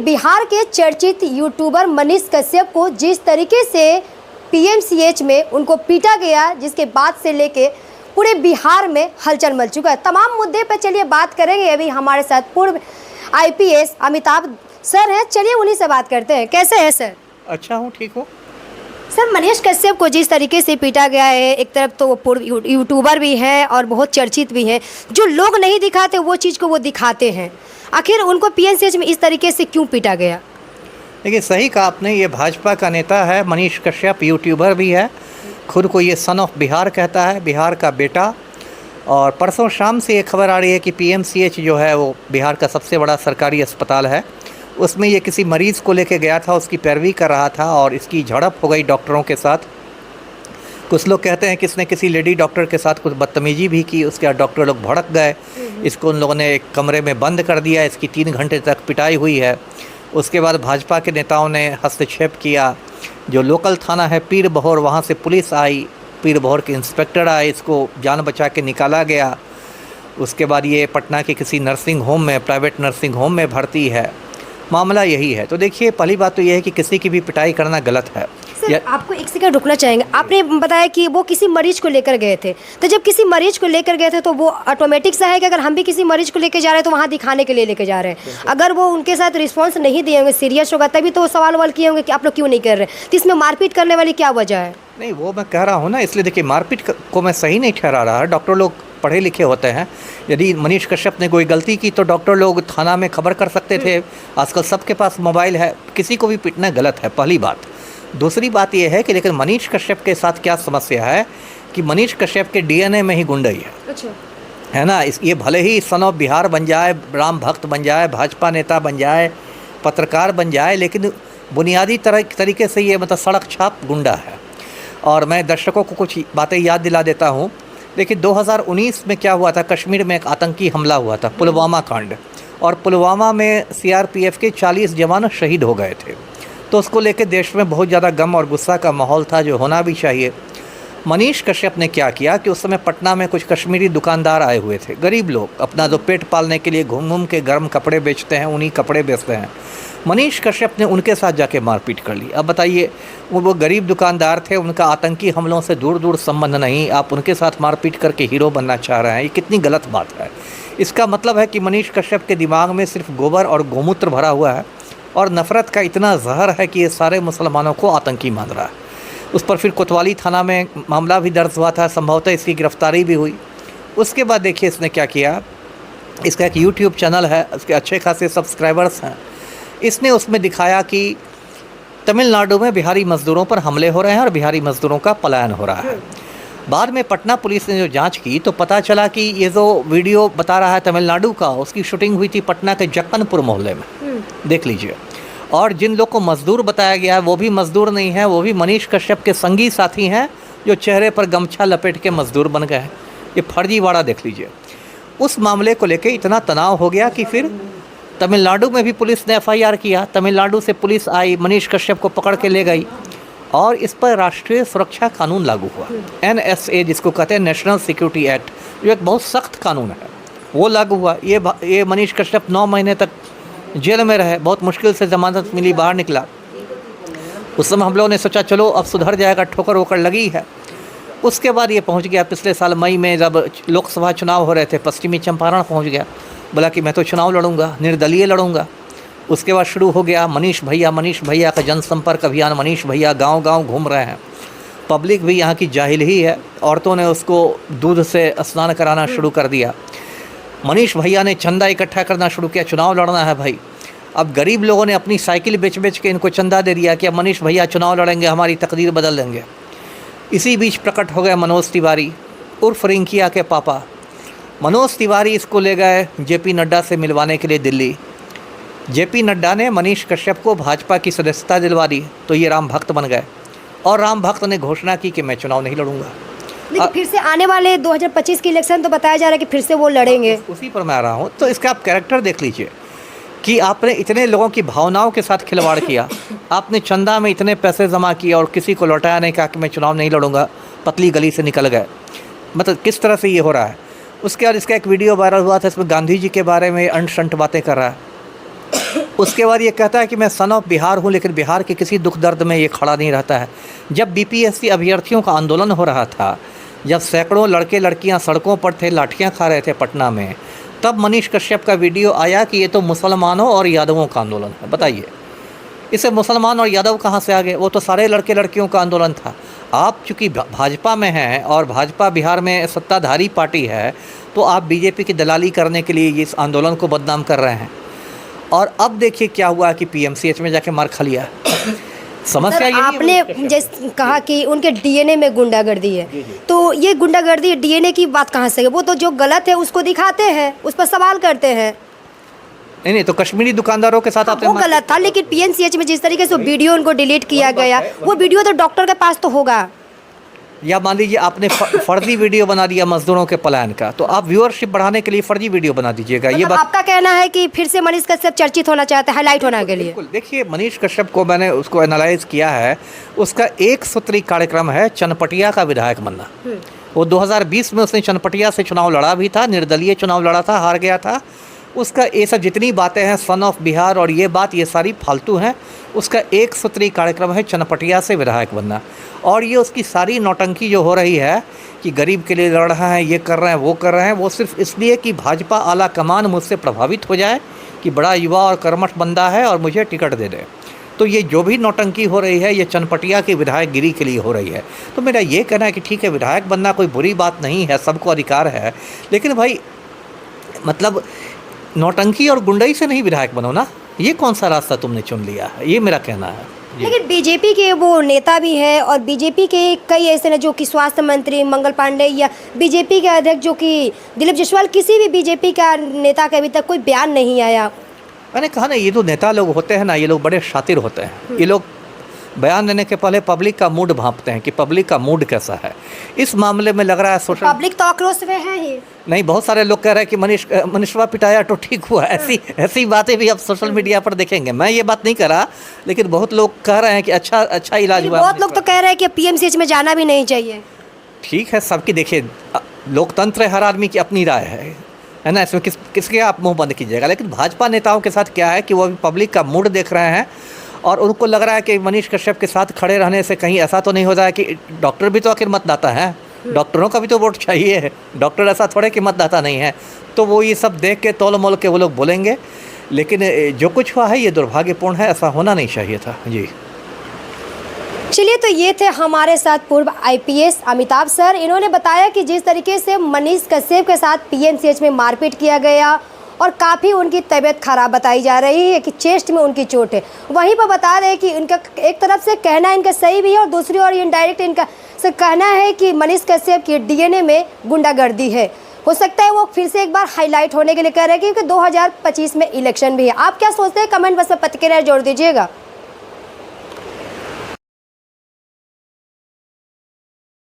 बिहार के चर्चित यूट्यूबर मनीष कश्यप को जिस तरीके से पीएमसीएच में उनको पीटा गया, जिसके बाद से लेके पूरे बिहार में हलचल मच चुका है। तमाम मुद्दे पर चलिए बात करेंगे। अभी हमारे साथ पूर्व आईपीएस अमिताभ सर हैं, चलिए उन्हीं से बात करते हैं। कैसे हैं सर? अच्छा हूँ, ठीक हूँ सर। मनीष कश्यप को जिस तरीके से पीटा गया है, एक तरफ तो वो पूर्व यूट्यूबर भी हैं और बहुत चर्चित भी हैं, जो लोग नहीं दिखाते वो चीज़ को वो दिखाते हैं। आखिर उनको पीएमसीएच में इस तरीके से क्यों पीटा गया? देखिए, सही कहा आपने। ये भाजपा का नेता है मनीष कश्यप, यूट्यूबर भी है, खुद को ये सन ऑफ बिहार कहता है, बिहार का बेटा। और परसों शाम से ये खबर आ रही है कि पीएमसीएच जो है वो बिहार का सबसे बड़ा सरकारी अस्पताल है, उसमें ये किसी मरीज़ को लेके गया था, उसकी पैरवी कर रहा था और इसकी झड़प हो गई डॉक्टरों के साथ। कुछ लोग कहते हैं कि इसने किसी लेडी डॉक्टर के साथ कुछ बदतमीजी भी की, उसके बाद डॉक्टर लोग भड़क गए, इसको उन लोगों ने एक कमरे में बंद कर दिया, इसकी 3 घंटे तक पिटाई हुई है। उसके बाद भाजपा के नेताओं ने हस्तक्षेप किया। जो लोकल थाना है पीर बहोर, वहाँ से पुलिस आई, पीर बहोर के इंस्पेक्टर आए, इसको जान बचा के निकाला गया। उसके बाद ये पटना के किसी नर्सिंग होम में, प्राइवेट नर्सिंग होम में भर्ती है। मामला यही है। तो देखिए, पहली बात तो ये है कि किसी की भी पिटाई करना गलत है। सर, आपको एक सेकंड रुकना चाहेंगे। आपने बताया कि वो किसी मरीज को लेकर गए थे, तो जब किसी मरीज को लेकर गए थे तो वो ऑटोमेटिक सा है कि अगर हम भी किसी मरीज को लेकर जा रहे हैं तो वहाँ दिखाने के लिए लेकर जा रहे हैं। अगर वो उनके साथ रिस्पॉन्स नहीं दिए होंगे, सीरियस होगा, तभी तो सवाल वाल किए होंगे कि आप लोग क्यों नहीं कर रहे। तो इसमें मारपीट करने वाली क्या वजह है? नहीं, वो मैं कह रहा हूँ ना, इसलिए देखिए, मारपीट को मैं सही नहीं ठहरा रहा। डॉक्टर लोग पढ़े लिखे होते हैं। यदि मनीष कश्यप ने कोई गलती की तो डॉक्टर लोग थाना में खबर कर सकते थे। आजकल सबके पास मोबाइल है, किसी को भी पिटना गलत है, पहली बात। दूसरी बात यह है कि लेकिन मनीष कश्यप के साथ क्या समस्या है कि मनीष कश्यप के डीएनए में ही गुंडई है। अच्छा। है ना। ये भले ही सन ऑफ बिहार बन जाए, राम भक्त बन जाए, भाजपा नेता बन जाए, पत्रकार बन जाए, लेकिन बुनियादी तरीके से ये मतलब सड़क छाप गुंडा है। और मैं दर्शकों को कुछ बातें याद दिला देता हूँ। देखिए, 2019 में क्या हुआ था, कश्मीर में एक आतंकी हमला हुआ था, पुलवामा कांड, और पुलवामा में सीआरपीएफ के 40 जवान शहीद हो गए थे। तो उसको लेकर देश में बहुत ज़्यादा गम और गुस्सा का माहौल था, जो होना भी चाहिए। मनीष कश्यप ने क्या किया कि उस समय पटना में कुछ कश्मीरी दुकानदार आए हुए थे, गरीब लोग, अपना जो पेट पालने के लिए घूम घूम के गर्म कपड़े बेचते हैं, उन्हीं कपड़े बेचते हैं। मनीष कश्यप ने उनके साथ जाके मारपीट कर ली। अब बताइए, वो गरीब दुकानदार थे, उनका आतंकी हमलों से दूर दूर संबंध नहीं, आप उनके साथ मारपीट करके हीरो बनना चाह रहे हैं। ये कितनी गलत बात है। इसका मतलब है कि मनीष कश्यप के दिमाग में सिर्फ गोबर और गोमूत्र भरा हुआ है और नफ़रत का इतना जहर है कि ये सारे मुसलमानों को आतंकी मान रहा है। उस पर फिर कोतवाली थाना में मामला भी दर्ज हुआ था, संभवतः इसकी गिरफ्तारी भी हुई। उसके बाद देखिए इसने क्या किया। इसका एक यूट्यूब चैनल है, उसके अच्छे खासे सब्सक्राइबर्स हैं। इसने उसमें दिखाया कि तमिलनाडु में बिहारी मज़दूरों पर हमले हो रहे हैं और बिहारी मज़दूरों का पलायन हो रहा है। बाद में पटना पुलिस ने जो जांच की तो पता चला कि ये जो वीडियो बता रहा है तमिलनाडु का, उसकी शूटिंग हुई थी पटना के जक्कनपुर मोहल्ले में। देख लीजिए। और जिन लोग को मज़दूर बताया गया है वो भी मज़दूर नहीं है, वो भी मनीष कश्यप के संगी साथी हैं, जो चेहरे पर गमछा लपेट के मज़दूर बन गए हैं। ये फर्जीवाड़ा देख लीजिए। उस मामले को लेकर इतना तनाव हो गया कि फिर तमिलनाडु में भी पुलिस ने एफआईआर किया। तमिलनाडु से पुलिस आई, मनीष कश्यप को पकड़ के ले गई और इस पर राष्ट्रीय सुरक्षा कानून लागू हुआ, NSA जिसको कहते हैं, नेशनल सिक्योरिटी एक्ट, जो एक बहुत सख्त कानून है, वो लागू हुआ। ये मनीष कश्यप 9 महीने तक जेल में रहे, बहुत मुश्किल से ज़मानत मिली, बाहर निकला। उस समय हम लोगों ने सोचा चलो अब सुधर जाएगा, ठोकर वोकर लगी है। उसके बाद ये पहुंच गया पिछले साल मई में, जब लोकसभा चुनाव हो रहे थे, पश्चिमी चंपारण पहुंच गया, बोला कि मैं तो चुनाव लड़ूंगा, निर्दलीय लड़ूंगा। उसके बाद शुरू हो गया मनीष भैया का जनसंपर्क अभियान। मनीष भैया गांव-गांव घूम रहे हैं। पब्लिक भी यहाँ की जाहिल ही है, औरतों ने उसको दूध से स्नान कराना शुरू कर दिया। मनीष भैया ने चंदा इकट्ठा करना शुरू किया, चुनाव लड़ना है भाई। अब गरीब लोगों ने अपनी साइकिल बेच के इनको चंदा दे दिया कि अब मनीष भैया चुनाव लड़ेंगे, हमारी तकदीर बदल देंगे। इसी बीच प्रकट हो गए मनोज तिवारी उर्फ रिंकिया के पापा। मनोज तिवारी इसको ले गए जेपी नड्डा से मिलवाने के लिए दिल्ली। जेपी नड्डा ने मनीष कश्यप को भाजपा की सदस्यता दिलवा दी, तो ये राम भक्त बन गए और राम भक्त ने घोषणा की कि मैं चुनाव नहीं लड़ूंगा। लेकिन फिर से आने वाले 2025 के इलेक्शन तो बताया जा रहा है कि फिर से वो लड़ेंगे। उसी पर मैं आ रहा हूँ। तो इसका आप कैरेक्टर देख लीजिए कि आपने इतने लोगों की भावनाओं के साथ खिलवाड़ किया, आपने चंदा में इतने पैसे जमा किए और किसी को लौटाया नहीं, कहा कि मैं चुनाव नहीं लड़ूंगा, पतली गली से निकल गए। मतलब किस तरह से ये हो रहा है। उसके बाद इसका एक वीडियो वायरल हुआ था, इसमें गांधी जी के बारे में अंट शंट बातें कर रहा है। उसके बाद ये कहता है कि मैं सन ऑफ बिहार हूँ, लेकिन बिहार के किसी दुख दर्द में ये खड़ा नहीं रहता है। जब बीपीएससी अभ्यर्थियों का आंदोलन हो रहा था, जब सैकड़ों लड़के लड़कियां सड़कों पर थे, लाठियां खा रहे थे पटना में, तब मनीष कश्यप का वीडियो आया कि ये तो मुसलमानों और यादवों का आंदोलन है। बताइए, इसे मुसलमान और यादव कहाँ से आ गए? वो तो सारे लड़के लड़कियों का आंदोलन था। आप चूँकि भाजपा में हैं और भाजपा बिहार में सत्ताधारी पार्टी है, तो आप बीजेपी की दलाली करने के लिए इस आंदोलन को बदनाम कर रहे हैं। और अब देखिए क्या हुआ कि पीएमसीएच में जाके मार खा लिया। समस्या ये आपने जैसे कहा कि उनके डीएनए में गुंडागर्दी है, तो ये गुंडागर्दी डीएनए की बात कहाँ से है? वो तो जो गलत है उसको दिखाते हैं, उस पर सवाल करते हैं। नहीं, तो कश्मीरी दुकानदारों के साथ आपने वो गलत था, लेकिन पीएमसीएच में जिस तरीके से वो वीडियो उनको डिलीट किया गया, वो वीडियो तो डॉक्टर के पास तो होगा। या मान लीजिए आपने फर्जी वीडियो बना दिया मजदूरों के पलायन का, तो आप व्यूअरशिप बढ़ाने के लिए फर्जी वीडियो बना दीजिएगा। ये बात आपका कहना है कि फिर से मनीष कश्यप चर्चित होना चाहते हैं, हाईलाइट होने के लिए। बिल्कुल। देखिए, मनीष कश्यप को मैंने उसको एनालाइज किया है। उसका एक सूत्री कार्यक्रम है चनपटिया का विधायक बनना। वो 2020 में उसने चनपटिया से चुनाव लड़ा भी था, निर्दलीय चुनाव लड़ा था, हार गया था। उसका ये सब जितनी बातें हैं सन ऑफ बिहार और ये बात, ये सारी फालतू हैं। उसका एक सूत्री कार्यक्रम है चनपटिया से विधायक बनना। और ये उसकी सारी नौटंकी जो हो रही है कि गरीब के लिए लड़ रहे हैं, ये कर रहे हैं, वो कर रहे हैं, वो सिर्फ इसलिए कि भाजपा आला कमान मुझसे प्रभावित हो जाए कि बड़ा युवा और कर्मठ बंदा है और मुझे टिकट दे दे। तो ये जो भी नौटंकी हो रही है, ये चनपटिया की विधायकगिरी के लिए हो रही है। तो मेरा ये कहना है कि ठीक है, विधायक बनना कोई बुरी बात नहीं है, सबको अधिकार है, लेकिन भाई मतलब नौटंकी और गुंडई से नहीं विधायक बनो ना। ये कौन सा रास्ता तुमने चुन लिया है, ये मेरा कहना है। लेकिन बीजेपी के वो नेता भी है और बीजेपी के कई ऐसे हैं जो कि स्वास्थ्य मंत्री मंगल पांडे या बीजेपी के अध्यक्ष जो कि दिलीप जायसवाल, किसी भी बीजेपी का नेता का अभी तक कोई बयान नहीं आया। मैंने कहा ना, ये जो नेता लोग होते हैं ना, ये लोग बड़े शातिर होते हैं। ये लोग बयान देने के पहले पब्लिक का मूड भांपते हैं कि पब्लिक का मूड कैसा है। इस मामले में लग रहा है सोशल पब्लिक तो आक्रोश में है ही नहीं। बहुत सारे लोग कह रहे हैं कि मनीषवा पिटाया तो ठीक हुआ। ऐसी बातें भी अब सोशल मीडिया पर देखेंगे। मैं ये बात नहीं कर रहा, लेकिन बहुत लोग कह रहे हैं कि अच्छा इलाज हुआ। बहुत लोग तो कह रहे हैं कि पीएमसीएच में जाना भी नहीं चाहिए। ठीक है, सबकी देखिए, लोकतंत्र है, हर आदमी की अपनी राय है ना। इसमें किसके आप मुंह बंद कीजिएगा। लेकिन भाजपा नेताओं के साथ क्या है कि वो अभी पब्लिक का मूड देख रहे हैं और उनको लग रहा है कि मनीष कश्यप के साथ खड़े रहने से कहीं ऐसा तो नहीं हो रहा है कि डॉक्टर भी तो आखिर मतदाता है, डॉक्टरों का भी तो वोट चाहिए। डॉक्टर ऐसा थोड़े कि मतदाता नहीं है। तो वो ये सब देख के तौल मोल के वो लोग बोलेंगे। लेकिन जो कुछ हुआ है ये दुर्भाग्यपूर्ण है, ऐसा होना नहीं चाहिए था। जी चलिए, तो ये थे हमारे साथ पूर्व आईपीएस अमिताभ सर। इन्होंने बताया कि जिस तरीके से मनीष कश्यप के साथ पीएमसीएच में मारपीट किया गया और काफ़ी उनकी तबीयत खराब बताई जा रही है कि चेस्ट में उनकी चोट है। वहीं पर बता रहे कि इनका एक तरफ से कहना इनका सही भी है और दूसरी ओर इनडायरेक्ट इनका से कहना है कि मनीष कश्यप की डीएनए में गुंडागर्दी है। हो सकता है वो फिर से एक बार हाईलाइट होने के लिए कह रहे हैं क्योंकि 2025 में इलेक्शन भी है। आप क्या सोचते हैं? कमेंट बॉक्स में प्रतिक्रिया जोड़ दीजिएगा।